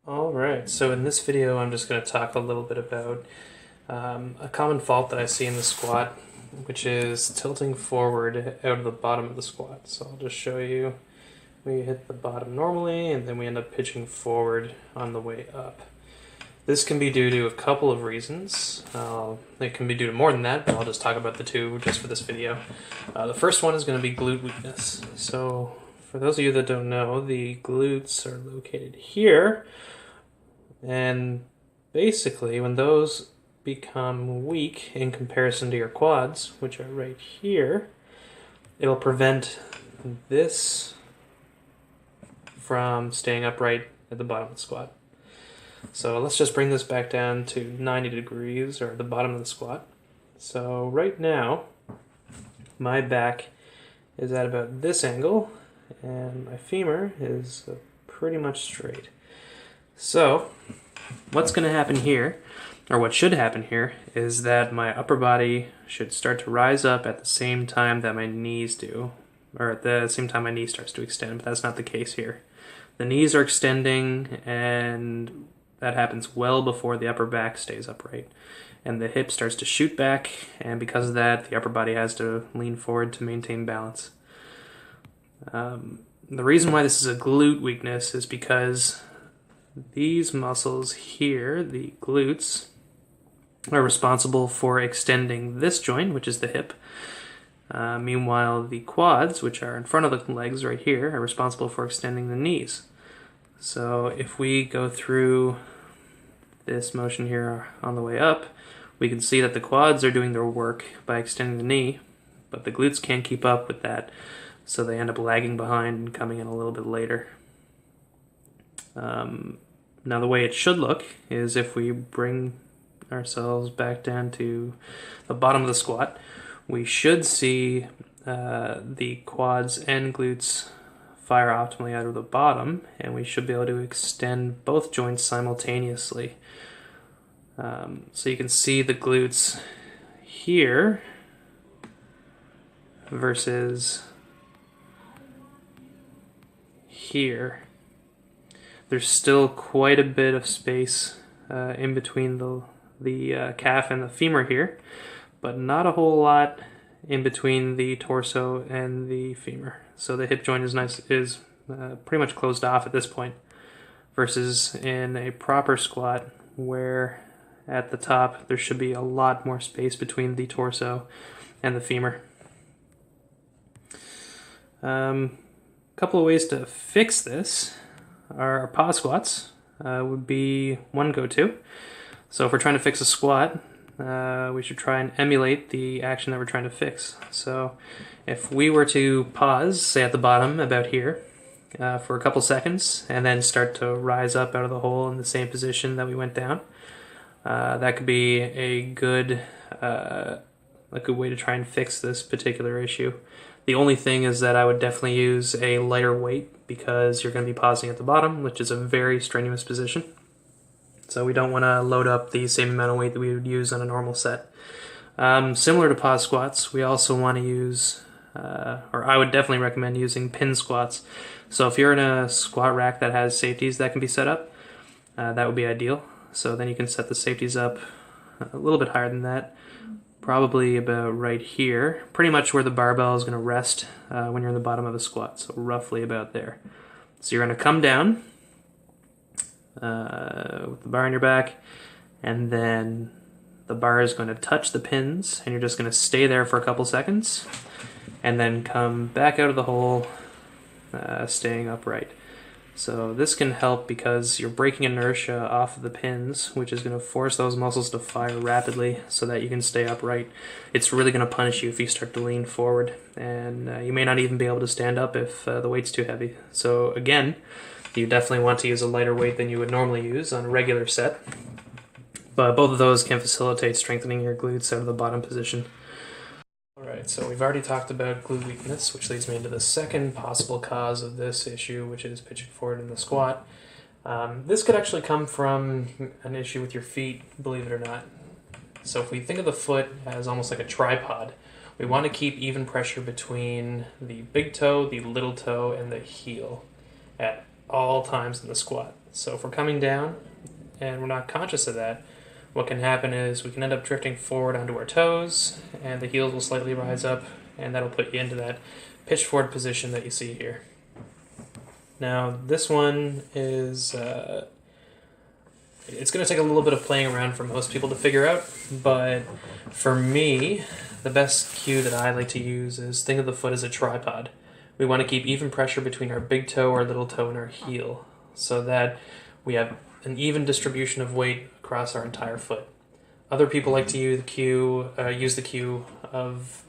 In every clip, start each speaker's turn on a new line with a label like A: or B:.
A: Alright, so in this video I'm just going to talk a little bit about a common fault that I see in the squat, which is tilting forward out of the bottom of the squat. So I'll just show you. We hit the bottom normally and then we end up pitching forward on the way up. This can be due to a couple of reasons. It can be due to more than that, but I'll just talk about the two just for this video. The first one is going to be glute weakness. So for those of you that don't know, the glutes are located here. And basically, when those become weak in comparison to your quads, which are right here, it'll prevent this from staying upright at the bottom of the squat. So let's just bring this back down to 90 degrees, or the bottom of the squat. So right now, my back is at about this angle, and my femur is pretty much straight. So what's going to happen here, or what should happen here, is that my upper body should start to rise up at the same time that my knees do, or at the same time my knee starts to extend, but that's not the case here. The knees are extending, and that happens well before the upper back stays upright. And the hip starts to shoot back, and because of that, the upper body has to lean forward to maintain balance. The reason why this is a glute weakness is because these muscles here, the glutes, are responsible for extending this joint, which is the hip. Meanwhile, the quads, which are in front of the legs right here, are responsible for extending the knees. So if we go through this motion here on the way up, we can see that the quads are doing their work by extending the knee, but the glutes can't keep up with that, so they end up lagging behind and coming in a little bit later. Now the way it should look is if we bring ourselves back down to the bottom of the squat, we should see the quads and glutes fire optimally out of the bottom, and we should be able to extend both joints simultaneously. So you can see the glutes here versus here. There's still quite a bit of space in between the calf and the femur here, but not a whole lot in between the torso and the femur. So the hip joint is pretty much closed off at this point, versus in a proper squat where at the top there should be a lot more space between the torso and the femur. Couple of ways to fix this. Our pause squats would be one go-to. So if we're trying to fix a squat, we should try and emulate the action that we're trying to fix. So if we were to pause, say at the bottom about here, for a couple seconds, and then start to rise up out of the hole in the same position that we went down, that could be a good way to try and fix this particular issue. The only thing is that I would definitely use a lighter weight, because you're going to be pausing at the bottom, which is a very strenuous position. So we don't want to load up the same amount of weight that we would use on a normal set. Similar to pause squats, we also want to use, or I would definitely recommend using pin squats. So if you're in a squat rack that has safeties that can be set up, that would be ideal. So then you can set the safeties up a little bit higher than that, probably about right here, pretty much where the barbell is going to rest when you're in the bottom of a squat, so roughly about there. So you're going to come down with the bar on your back, and then the bar is going to touch the pins, and you're just going to stay there for a couple seconds, and then come back out of the hole, staying upright. So this can help because you're breaking inertia off of the pins, which is going to force those muscles to fire rapidly so that you can stay upright. It's really going to punish you if you start to lean forward, and you may not even be able to stand up if the weight's too heavy. So again, you definitely want to use a lighter weight than you would normally use on a regular set, but both of those can facilitate strengthening your glutes out of the bottom position. Alright, so we've already talked about glute weakness, which leads me into the second possible cause of this issue, which is pitching forward in the squat. This could actually come from an issue with your feet, believe it or not. So if we think of the foot as almost like a tripod, we want to keep even pressure between the big toe, the little toe, and the heel at all times in the squat. So if we're coming down and we're not conscious of that, what can happen is we can end up drifting forward onto our toes, and the heels will slightly rise up, and that'll put you into that pitch forward position that you see here. Now this one is, it's going to take a little bit of playing around for most people to figure out, but for me, the best cue that I like to use is think of the foot as a tripod. We want to keep even pressure between our big toe, our little toe, and our heel, so that we have an even distribution of weight across our entire foot. Other people like to use the cue of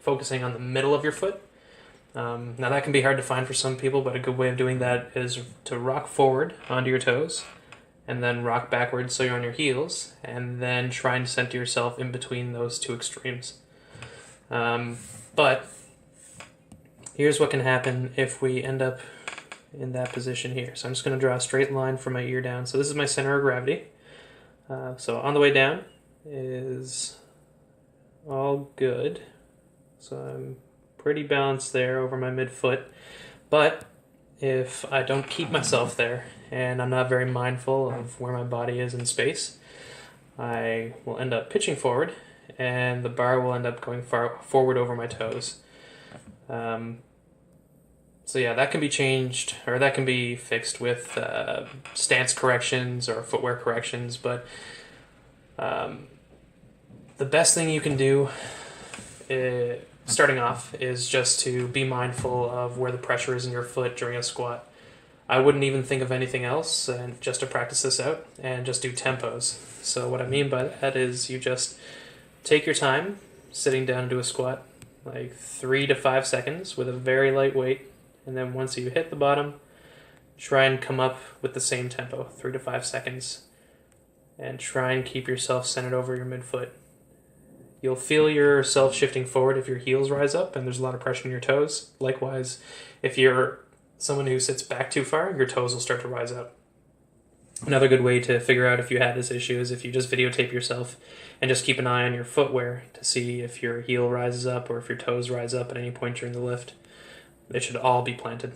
A: focusing on the middle of your foot. Now that can be hard to find for some people, but a good way of doing that is to rock forward onto your toes, and then rock backwards so you're on your heels, and then try and center yourself in between those two extremes. But here's what can happen if we end up in that position here. So I'm just going to draw a straight line from my ear down. So this is my center of gravity. So on the way down is all good. So I'm pretty balanced there over my midfoot. But if I don't keep myself there and I'm not very mindful of where my body is in space, I will end up pitching forward and the bar will end up going far forward over my toes. So yeah, that can be changed, or that can be fixed with stance corrections or footwear corrections, but the best thing you can do starting off is just to be mindful of where the pressure is in your foot during a squat. I wouldn't even think of anything else and just to practice this out and just do tempos. So what I mean by that is you just take your time sitting down to do a squat, like 3 to 5 seconds with a very light weight, and then once you hit the bottom, try and come up with the same tempo, 3 to 5 seconds, and try and keep yourself centered over your midfoot. You'll feel yourself shifting forward if your heels rise up and there's a lot of pressure in your toes. Likewise, if you're someone who sits back too far, your toes will start to rise up. Another good way to figure out if you have this issue is if you just videotape yourself and just keep an eye on your footwear to see if your heel rises up or if your toes rise up at any point during the lift. They should all be planted.